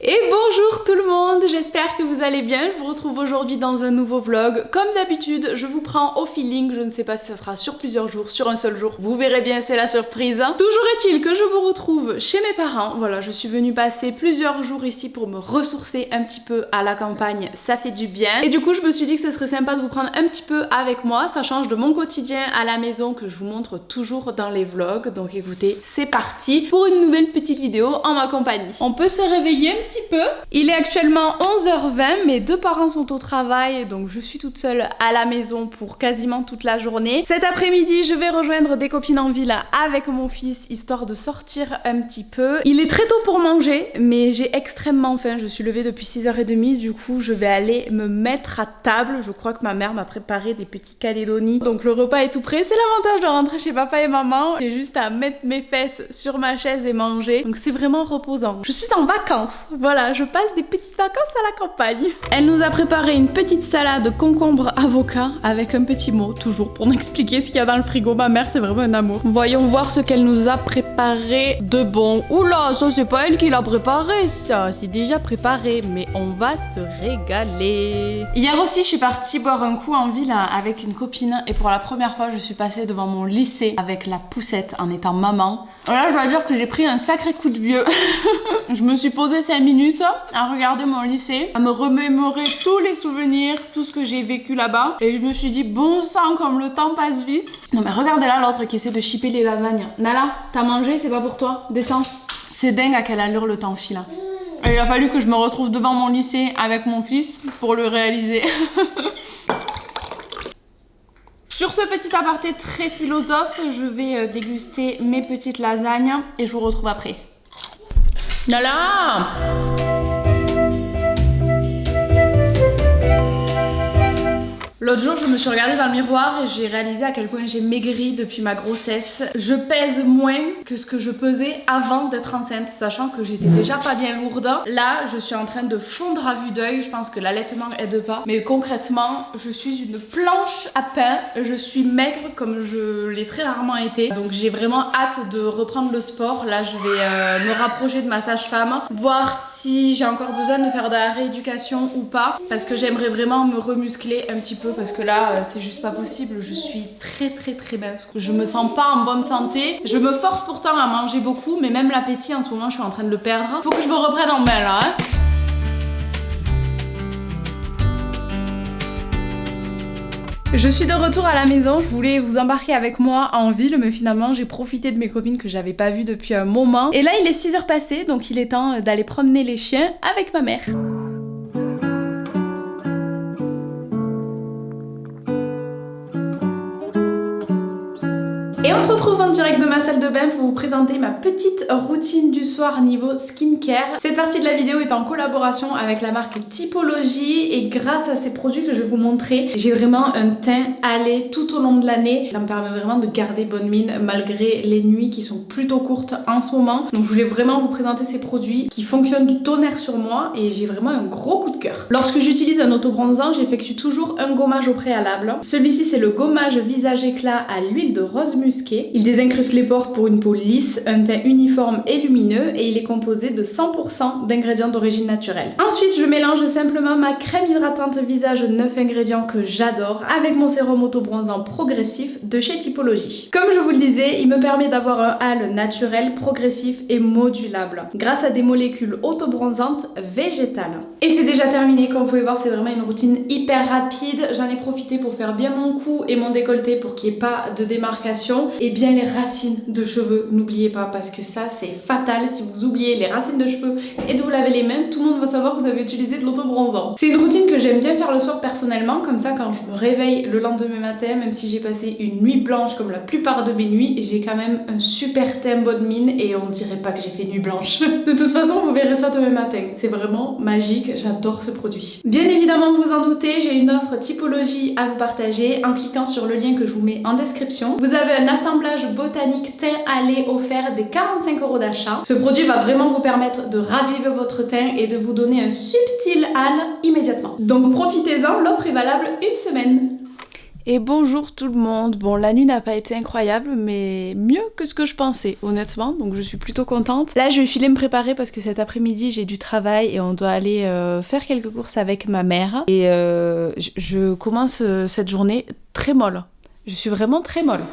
Et bonjour tout le monde, j'espère que vous allez bien. Je vous retrouve aujourd'hui dans un nouveau vlog. Comme d'habitude, je vous prends au feeling. Je ne sais pas si ça sera sur plusieurs jours, sur un seul jour. Vous verrez bien, c'est la surprise. Toujours est-il que je vous retrouve chez mes parents. Voilà, je suis venue passer plusieurs jours ici pour me ressourcer un petit peu à la campagne. Ça fait du bien. Et du coup, je me suis dit que ce serait sympa de vous prendre un petit peu avec moi. Ça change de mon quotidien à la maison que je vous montre toujours dans les vlogs. Donc écoutez, c'est parti pour une nouvelle petite vidéo en ma compagnie. On peut se réveiller un petit peu. Il est actuellement 11h20, mes deux parents sont au travail, donc je suis toute seule à la maison pour quasiment toute la journée. Cet après-midi, je vais rejoindre des copines en ville avec mon fils, histoire de sortir un petit peu. Il est très tôt pour manger, mais j'ai extrêmement faim. Je suis levée depuis 6h30, du coup je vais aller me mettre à table. Je crois que ma mère m'a préparé des petits calédonies, donc le repas est tout prêt. C'est l'avantage de rentrer chez papa et maman. J'ai juste à mettre mes fesses sur ma chaise et manger, donc c'est vraiment reposant. Je suis en vacances, voilà, je passe des petites vacances à la campagne. Elle nous a préparé une petite salade concombre avocat avec un petit mot, toujours pour m'expliquer ce qu'il y a dans le frigo. Ma mère, c'est vraiment un amour. Voyons voir ce qu'elle nous a préparé de bon. Oula, ça c'est pas elle qui l'a préparé, ça, c'est déjà préparé, mais on va se régaler. Hier aussi, je suis partie boire un coup en ville avec une copine et pour la première fois, je suis passée devant mon lycée avec la poussette en étant maman. Là, je dois dire que j'ai pris un sacré coup de vieux. Je me suis posée 5 minutes à regarder mon lycée, à me remémorer tous les souvenirs, tout ce que j'ai vécu là-bas. Et je me suis dit, bon sang, comme le temps passe vite. Non mais regardez là l'autre qui essaie de chipper les lasagnes. Nala, t'as mangé, c'est pas pour toi, descends. C'est dingue à quelle allure le temps file. Et il a fallu que je me retrouve devant mon lycée avec mon fils pour le réaliser. Sur ce petit aparté très philosophe, je vais déguster mes petites lasagnes et je vous retrouve après. Nala! L'autre jour, je me suis regardée dans le miroir et j'ai réalisé à quel point j'ai maigri depuis ma grossesse. Je pèse moins que ce que je pesais avant d'être enceinte, sachant que j'étais déjà pas bien lourde. Là, je suis en train de fondre à vue d'œil. Je pense que l'allaitement aide pas. Mais concrètement, je suis une planche à pain. Je suis maigre comme je l'ai très rarement été. Donc j'ai vraiment hâte de reprendre le sport. Là, je vais me rapprocher de ma sage-femme, voir si j'ai encore besoin de faire de la rééducation ou pas. Parce que j'aimerais vraiment me remuscler un petit peu. Parce que là, c'est juste pas possible. Je suis très mince. Je me sens pas en bonne santé. Je me force pourtant à manger beaucoup, mais même l'appétit en ce moment, je suis en train de le perdre. Faut que je me reprenne en main là. Je suis de retour à la maison, je voulais vous embarquer avec moi en ville, mais finalement j'ai profité de mes copines que j'avais pas vues depuis un moment. Et là il est 6h passées, donc il est temps d'aller promener les chiens avec ma mère. Et on se retrouve en direct de ma salle de bain pour vous présenter ma petite routine du soir niveau skincare. Cette partie de la vidéo est en collaboration avec la marque Typologie et grâce à ces produits que je vais vous montrer, j'ai vraiment un teint hâlé tout au long de l'année. Ça me permet vraiment de garder bonne mine malgré les nuits qui sont plutôt courtes en ce moment. Donc je voulais vraiment vous présenter ces produits qui fonctionnent du tonnerre sur moi et j'ai vraiment un gros coup de cœur. Lorsque j'utilise un autobronzant, j'effectue toujours un gommage au préalable. Celui-ci c'est le gommage visage éclat à l'huile de rose musqué. Il désincruste les pores pour une peau lisse, un teint uniforme et lumineux et il est composé de 100% d'ingrédients d'origine naturelle. Ensuite, je mélange simplement ma crème hydratante visage 9 ingrédients que j'adore avec mon sérum autobronzant progressif de chez Typologie. Comme je vous le disais, il me permet d'avoir un hâle naturel, progressif et modulable grâce à des molécules autobronzantes végétales. Et c'est déjà terminé, comme vous pouvez voir, c'est vraiment une routine hyper rapide. J'en ai profité pour faire bien mon cou et mon décolleté pour qu'il n'y ait pas de démarcation. Et bien les racines de cheveux, n'oubliez pas parce que ça c'est fatal. Si vous oubliez les racines de cheveux et de vous laver les mains, tout le monde va savoir que vous avez utilisé de l'autobronzant. C'est une routine que j'aime bien faire le soir personnellement, comme ça quand je me réveille le lendemain matin, même si j'ai passé une nuit blanche comme la plupart de mes nuits, j'ai quand même un super teint bonne mine et on dirait pas que j'ai fait nuit blanche. De toute façon vous verrez ça demain matin, c'est vraiment magique, j'adore ce produit. Bien évidemment vous en doutez, j'ai une offre Typologie à vous partager en cliquant sur le lien que je vous mets en description. Vous avez un assemblage botanique teint hâlé offert des 45 € d'achat. Ce produit va vraiment vous permettre de raviver votre teint et de vous donner un subtil hâle immédiatement. Donc profitez-en, l'offre est valable une semaine. Et bonjour tout le monde. Bon, la nuit n'a pas été incroyable, mais mieux que ce que je pensais, honnêtement, donc je suis plutôt contente. Là, je vais filer me préparer parce que cet après-midi, j'ai du travail et on doit aller faire quelques courses avec ma mère. Et je commence cette journée très molle. Je suis vraiment très molle.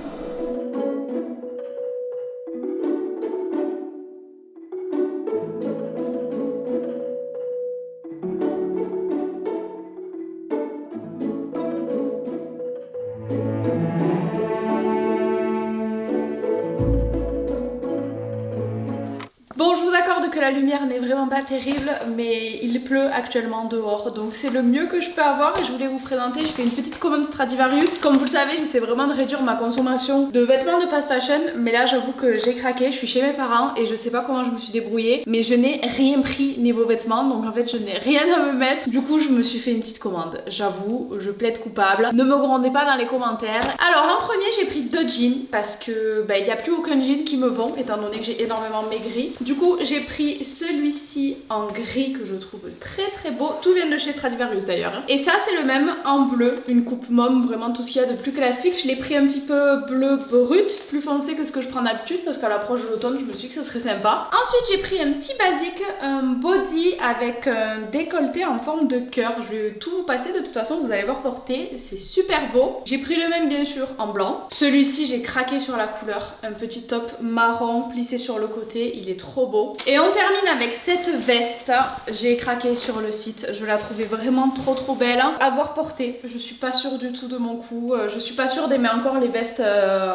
Bon, je vous accorde que la lumière n'est vraiment pas terrible, mais il pleut actuellement dehors, donc c'est le mieux que je peux avoir et je voulais vous présenter, je fais une petite commande Stradivarius. Comme vous le savez, j'essaie vraiment de réduire ma consommation de vêtements de fast fashion, mais là j'avoue que j'ai craqué, je suis chez mes parents et je sais pas comment je me suis débrouillée, mais je n'ai rien pris niveau vêtements, donc en fait je n'ai rien à me mettre. Du coup je me suis fait une petite commande, j'avoue, je plaide coupable. Ne me grondez pas dans les commentaires. Alors en premier j'ai pris 2 jeans parce que il n'y a plus aucun jean qui me vont étant donné que j'ai énormément maigri. Du coup j'ai pris celui-ci en gris que je trouve très très beau. Tout vient de chez Stradivarius d'ailleurs. Et ça c'est le même en bleu, une coupe môme, vraiment tout ce qu'il y a de plus classique. Je l'ai pris un petit peu bleu brut, plus foncé que ce que je prends d'habitude parce qu'à l'approche de l'automne je me suis dit que ça serait sympa. Ensuite j'ai pris un petit basique, un body avec un décolleté en forme de cœur. Je vais tout vous passer de toute façon, vous allez voir porter, c'est super beau. J'ai pris le même bien sûr en blanc. Celui-ci j'ai craqué sur la couleur, un petit top marron plissé sur le côté, il est trop beau. Et on termine avec cette veste, j'ai craqué sur le site, je la trouvais vraiment trop belle à voir porter. Je suis pas sûre du tout de mon coup, je suis pas sûre d'aimer encore les vestes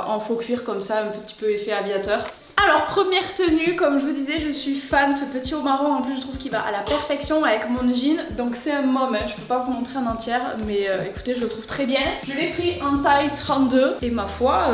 en faux cuir comme ça, un petit peu effet aviateur. Alors première tenue, comme je vous disais, je suis fan, ce petit haut marron en plus je trouve qu'il va à la perfection avec mon jean. Donc c'est un môme, hein. Je peux pas vous montrer en entière mais écoutez je le trouve très bien. Je l'ai pris en taille 32 et ma foi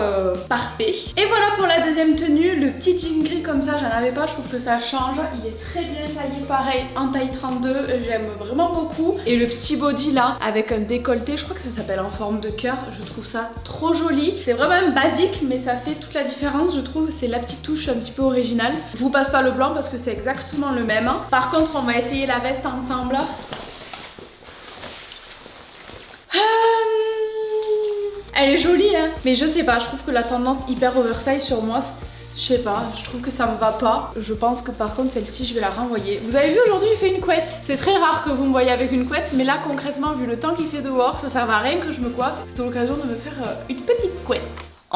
parfait. Et voilà pour la deuxième tenue, le petit jean gris comme ça j'en avais pas, je trouve que ça change. Il est très bien taillé pareil en taille 32, j'aime vraiment beaucoup. Et le petit body là avec un décolleté, je crois que ça s'appelle en forme de cœur, je trouve ça trop joli. C'est vraiment basique mais ça fait toute la différence je trouve, c'est la petite touche un petit peu originale. Je vous passe pas le blanc parce que c'est exactement le même. Par contre on va essayer la veste ensemble. Elle est jolie hein, mais je sais pas, je trouve que la tendance hyper oversize sur moi, je sais pas, je trouve que ça me va pas. Je pense que par contre celle-ci je vais la renvoyer. Vous avez vu aujourd'hui j'ai fait une couette. C'est très rare que vous me voyez avec une couette, mais là concrètement vu le temps qu'il fait dehors, ça sert à rien que je me coiffe. C'est l'occasion de me faire une petite couette.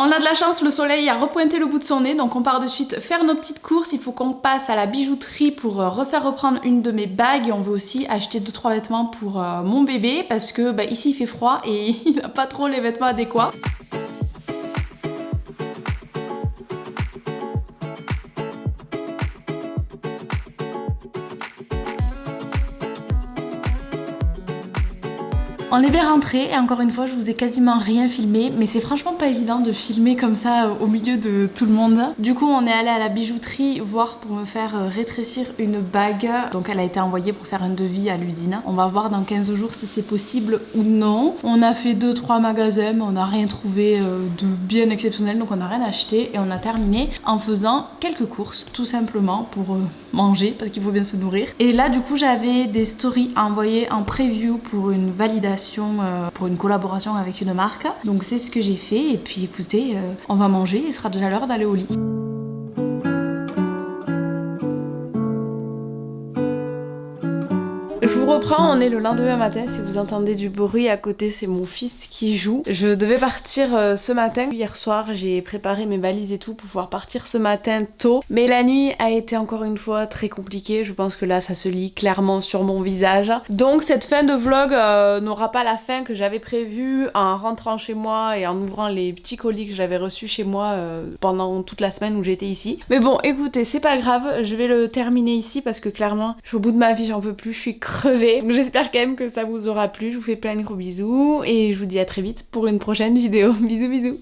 On a de la chance, le soleil a repointé le bout de son nez, donc on part de suite faire nos petites courses. Il faut qu'on passe à la bijouterie pour reprendre une de mes bagues et on veut aussi acheter 2-3 vêtements pour mon bébé parce que ici il fait froid et il n'a pas trop les vêtements adéquats. On est bien rentré et encore une fois je vous ai quasiment rien filmé, mais c'est franchement pas évident de filmer comme ça au milieu de tout le monde. Du coup on est allé à la bijouterie voir pour me faire rétrécir une bague, donc elle a été envoyée pour faire un devis à l'usine. On va voir dans 15 jours si c'est possible ou non. On a fait 2-3 magasins mais on n'a rien trouvé de bien exceptionnel, donc on n'a rien acheté et on a terminé en faisant quelques courses tout simplement pour manger parce qu'il faut bien se nourrir. Et là du coup j'avais des stories à envoyer en preview pour une validation, pour une collaboration avec une marque. Donc c'est ce que j'ai fait et puis écoutez, on va manger, il sera déjà l'heure d'aller au lit. Je vous reprends, on est le lendemain matin, si vous entendez du bruit à côté c'est mon fils qui joue. Je devais partir ce matin, hier soir j'ai préparé mes valises et tout pour pouvoir partir ce matin tôt. Mais la nuit a été encore une fois très compliquée, je pense que là ça se lit clairement sur mon visage. Donc cette fin de vlog n'aura pas la fin que j'avais prévue en rentrant chez moi et en ouvrant les petits colis que j'avais reçus chez moi pendant toute la semaine où j'étais ici. Mais bon écoutez, c'est pas grave, je vais le terminer ici parce que clairement je suis au bout de ma vie, j'en peux plus, je suis crevée. Donc j'espère quand même que ça vous aura plu, je vous fais plein de gros bisous et je vous dis à très vite pour une prochaine vidéo. Bisous bisous.